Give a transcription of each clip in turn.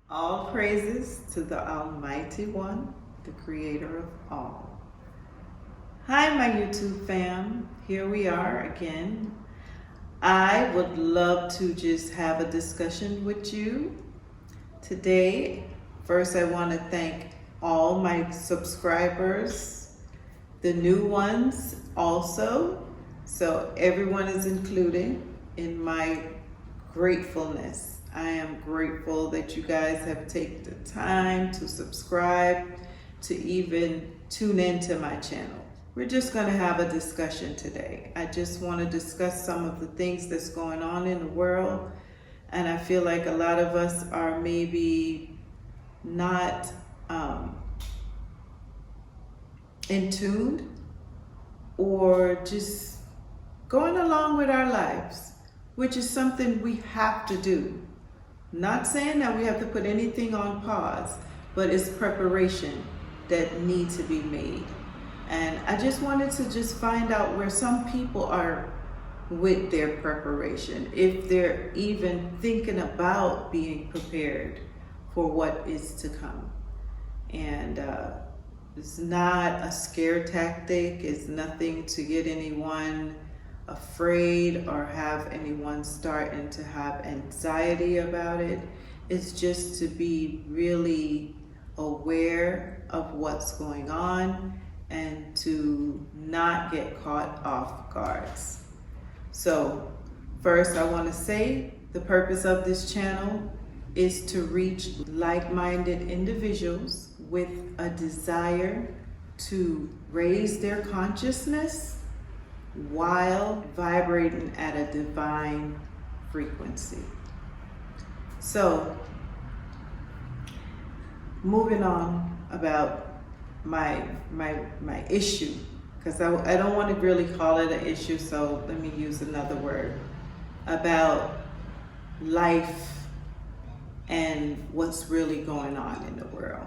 All praises to the Almighty One, the Creator of all. Hi, my YouTube fam. Here we are again. I would love to just have a discussion with you today. First, I want to thank all my subscribers, the new ones also. So everyone is included in my gratefulness. I am grateful that you guys have taken the time to subscribe, to even tune into my channel. We're just going to have a discussion today. I just want to discuss some of the things that's going on in the world. And I feel like a lot of us are maybe not in tune or just going along with our lives, which is something we have to do. Not saying that we have to put anything on pause, but it's preparation that needs to be made. And I just wanted to just find out where some people are with their preparation, if they're even thinking about being prepared for what is to come. And it's not a scare tactic, it's nothing to get anyone afraid or have anyone starting to have anxiety about it. It's just to be really aware of what's going on and to not get caught off guards. So first I want to say the purpose of this channel is to reach like-minded individuals with a desire to raise their consciousness while vibrating at a divine frequency. So, moving on about my issue, because I don't want to really call it an issue, so let me use another word, about life and what's really going on in the world.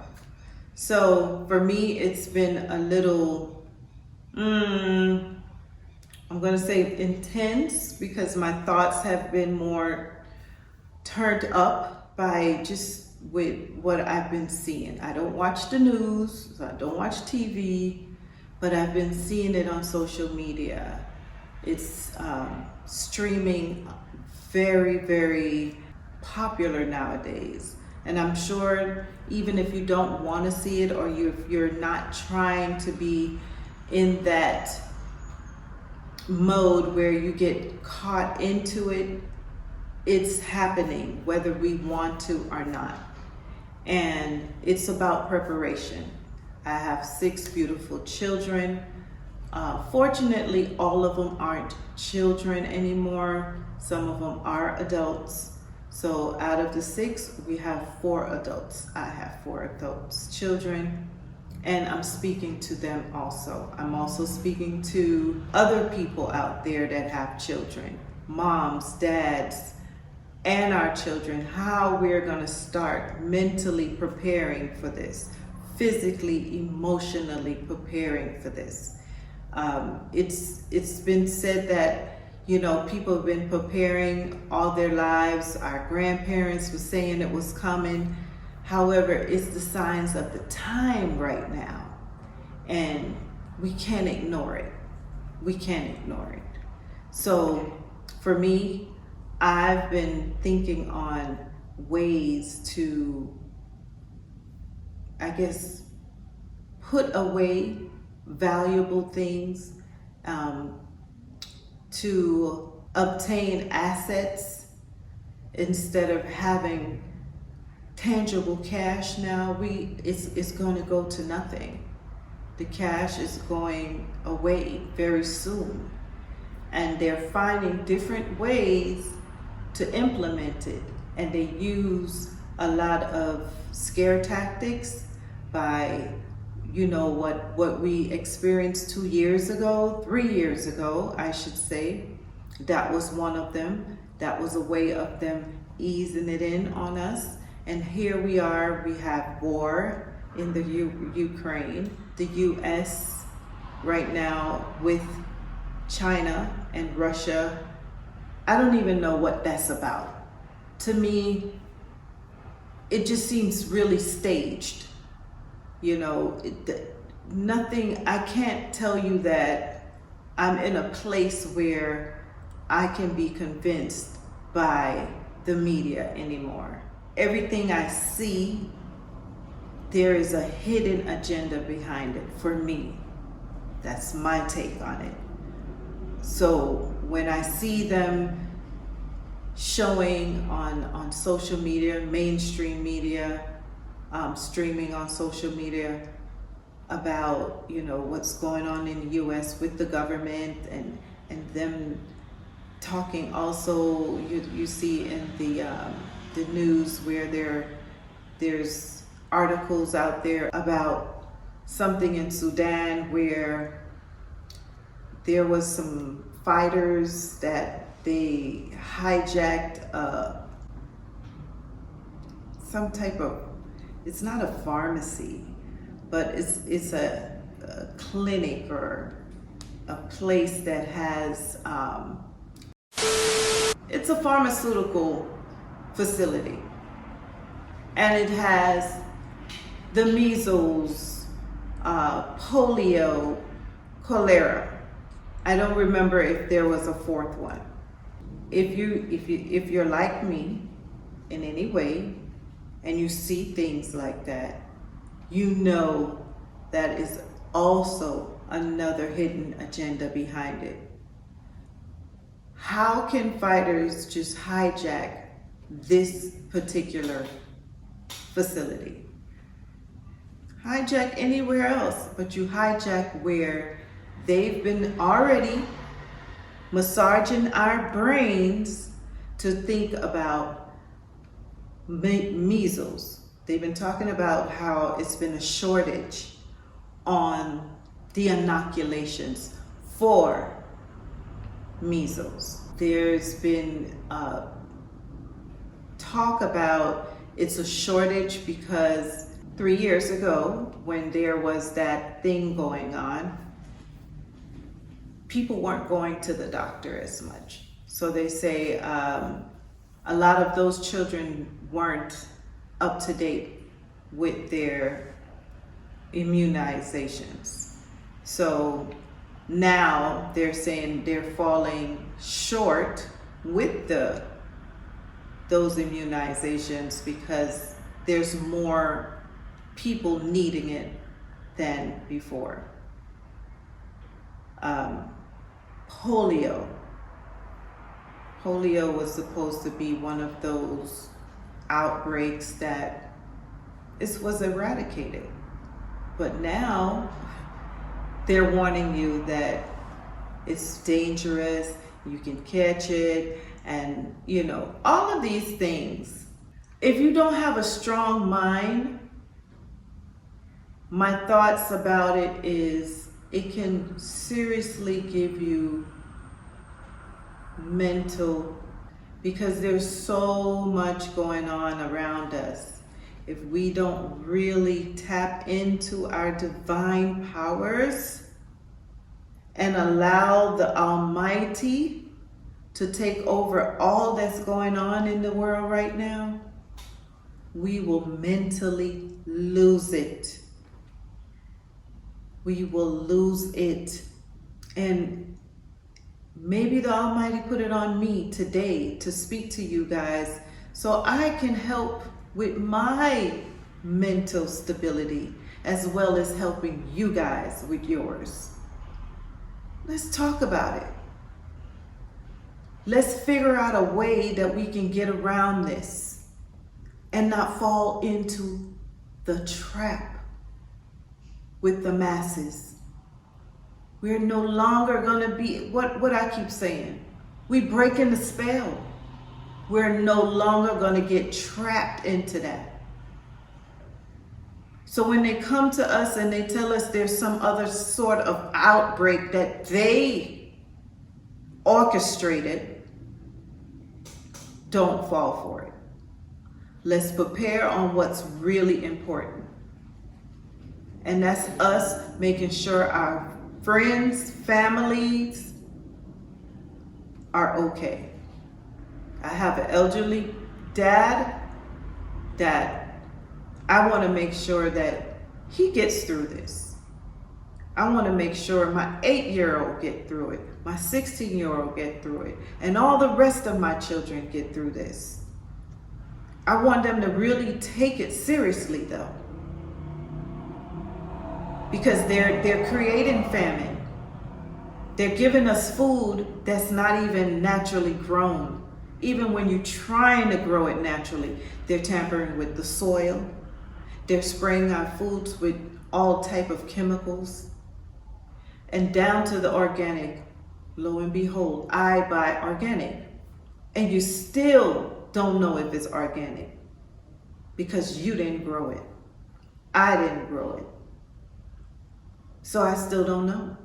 So for me, it's been a little, I'm going to say intense, because my thoughts have been more turned up by just with what I've been seeing. I don't watch the news, so I don't watch TV, but I've been seeing it on social media. It's streaming very, very popular nowadays. And I'm sure even if you don't want to see it, or you're not trying to be in that mode where you get caught into it, it's happening whether we want to or not. And it's about preparation. I have 6 beautiful children. Fortunately, all of them aren't children anymore. Some of them are adults. So out of the 6, we have 4 adults. I have 4 adults, children. And I'm speaking to them also. I'm also speaking to other people out there that have children, moms, dads, and our children, how we're going to start mentally preparing for this, physically, emotionally preparing for this. It's been said that, people have been preparing all their lives. Our grandparents were saying it was coming. However, it's the signs of the time right now, and we can't ignore it. We can't ignore it. So for me, I've been thinking on ways to, I guess, put away valuable things, to obtain assets instead of having tangible cash. Now it's going to go to nothing. The cash is going away very soon, and they're finding different ways to implement it, and they use a lot of scare tactics by what we experienced 2 years ago, 3 years ago, I should say. That was one of them. That was a way of them easing it in on us. And here we are, we have war in the Ukraine, the US right now with China and Russia. I don't even know what that's about. To me, it just seems really staged. Nothing, I can't tell you that I'm in a place where I can be convinced by the media anymore. Everything I see, there is a hidden agenda behind it for me. That's my take on it. So when I see them showing on social media, mainstream media, streaming on social media about what's going on in the U.S. with the government and them talking also, you see in the news where there's articles out there about something in Sudan where there was some fighters that they hijacked some type of, it's not a pharmacy, but it's a clinic or a place that has, it's a pharmaceutical facility. And it has the measles, polio, cholera. I don't remember if there was a fourth one. If you're like me in any way and you see things like that, you know that is also another hidden agenda behind it. How can fighters just hijack this particular facility? Hijack anywhere else, but you hijack where they've been already massaging our brains to think about measles. They've been talking about how it's been a shortage on the inoculations for measles. There's been talk about it's a shortage because 3 years ago, when there was that thing going on, people weren't going to the doctor as much. So they say a lot of those children weren't up to date with their immunizations. So now they're saying they're falling short with those immunizations because there's more people needing it than before. Polio was supposed to be one of those outbreaks that was eradicated. But now they're warning you that it's dangerous, you can catch it, and all of these things. If you don't have a strong mind, my thoughts about it is it can seriously give you mental, because there's so much going on around us. If we don't really tap into our divine powers and allow the Almighty to take over all that's going on in the world right now, we will mentally lose it. We will lose it. And maybe the Almighty put it on me today to speak to you guys so I can help with my mental stability as well as helping you guys with yours. Let's talk about it. Let's figure out a way that we can get around this and not fall into the trap with the masses. We're no longer gonna be, what I keep saying, we breaking the spell. We're no longer gonna get trapped into that. So when they come to us and they tell us there's some other sort of outbreak that they orchestrated, don't fall for it. Let's prepare on what's really important. And that's us making sure our friends, families are okay. I have an elderly dad that I want to make sure that he gets through this. I want to make sure my 8-year-old get through it, my 16-year-old get through it, and all the rest of my children get through this. I want them to really take it seriously though, because they're creating famine. They're giving us food that's not even naturally grown. Even when you're trying to grow it naturally, they're tampering with the soil. They're spraying our foods with all type of chemicals. And down to the organic. Lo and behold, I buy organic. And you still don't know if it's organic because you didn't grow it. I didn't grow it. So I still don't know.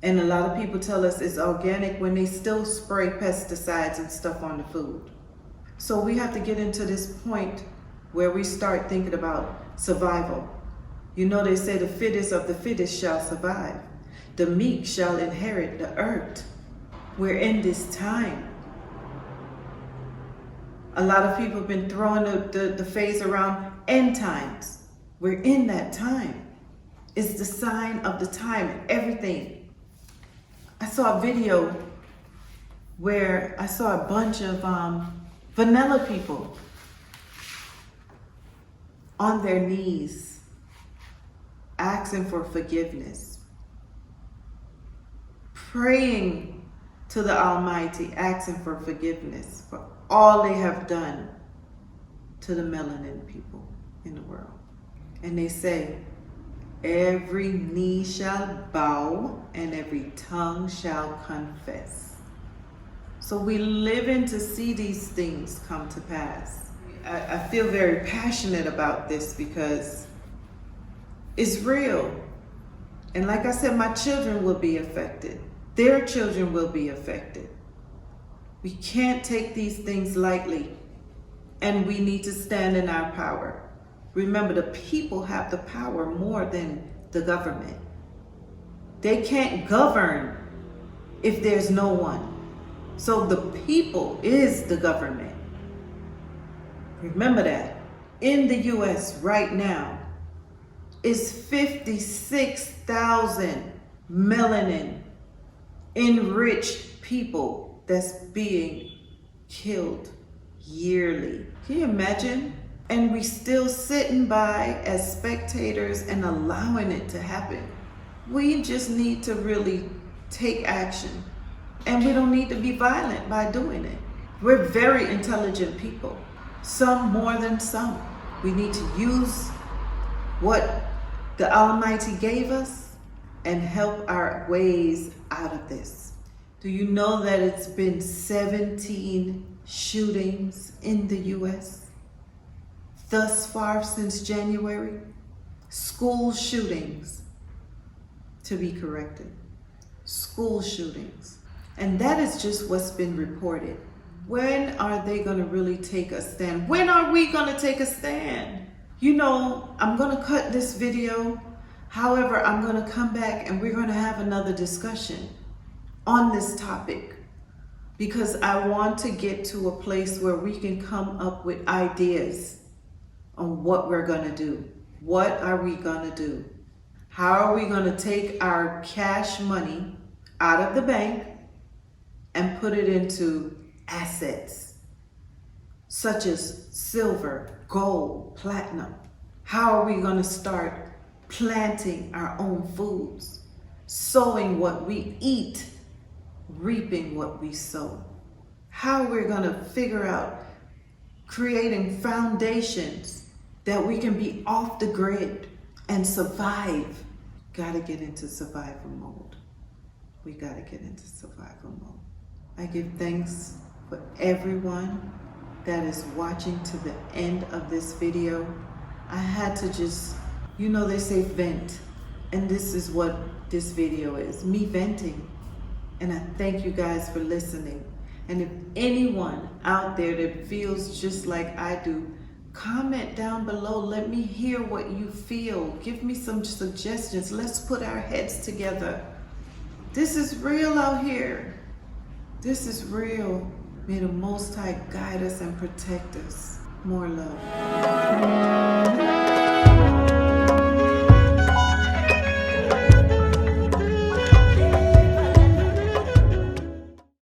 And a lot of people tell us it's organic when they still spray pesticides and stuff on the food. So we have to get into this point where we start thinking about survival. You know, they say the fittest of the fittest shall survive. The meek shall inherit the earth. We're in this time. A lot of people have been throwing the phrase around end times. We're in that time. It's the sign of the time, everything. I saw a video where I saw a bunch of vanilla people on their knees asking for forgiveness, praying to the Almighty, asking for forgiveness for all they have done to the melanin people in the world. And they say, every knee shall bow and every tongue shall confess. So we live in to see these things come to pass. I feel very passionate about this because it's real. And like I said, my children will be affected. Their children will be affected. We can't take these things lightly, and we need to stand in our power. Remember, the people have the power more than the government. They can't govern if there's no one. So the people is the government. Remember that. In the US right now is 56,000 melanin enriched people that's being killed yearly. Can you imagine? And we still sitting by as spectators and allowing it to happen. We just need to really take action. And we don't need to be violent by doing it. We're very intelligent people, some more than some. We need to use what the Almighty gave us and help our ways out of this. Do you know that it's been 17 shootings in the US thus far since January? School shootings, to be corrected. School shootings. And that is just what's been reported. When are they going to really take a stand? When are we going to take a stand? You know, I'm going to cut this video. However, I'm going to come back and we're going to have another discussion on this topic, because I want to get to a place where we can come up with ideas on what we're going to do. What are we going to do? How are we going to take our cash money out of the bank and put it into assets such as silver, gold, platinum? How are we going to start planting our own foods, sowing what we eat, reaping what we sow? How we're going to figure out creating foundations that we can be off the grid and survive. Got to get into survival mode. We got to get into survival mode. I give thanks for everyone that is watching to the end of this video. I had to just, you know, they say vent, and this is what this video is, me venting. And I thank you guys for listening. And if anyone out there that feels just like I do, comment down below. Let me hear what you feel. Give me some suggestions. Let's put our heads together. This is real out here. This is real. May the Most High guide us and protect us. More love.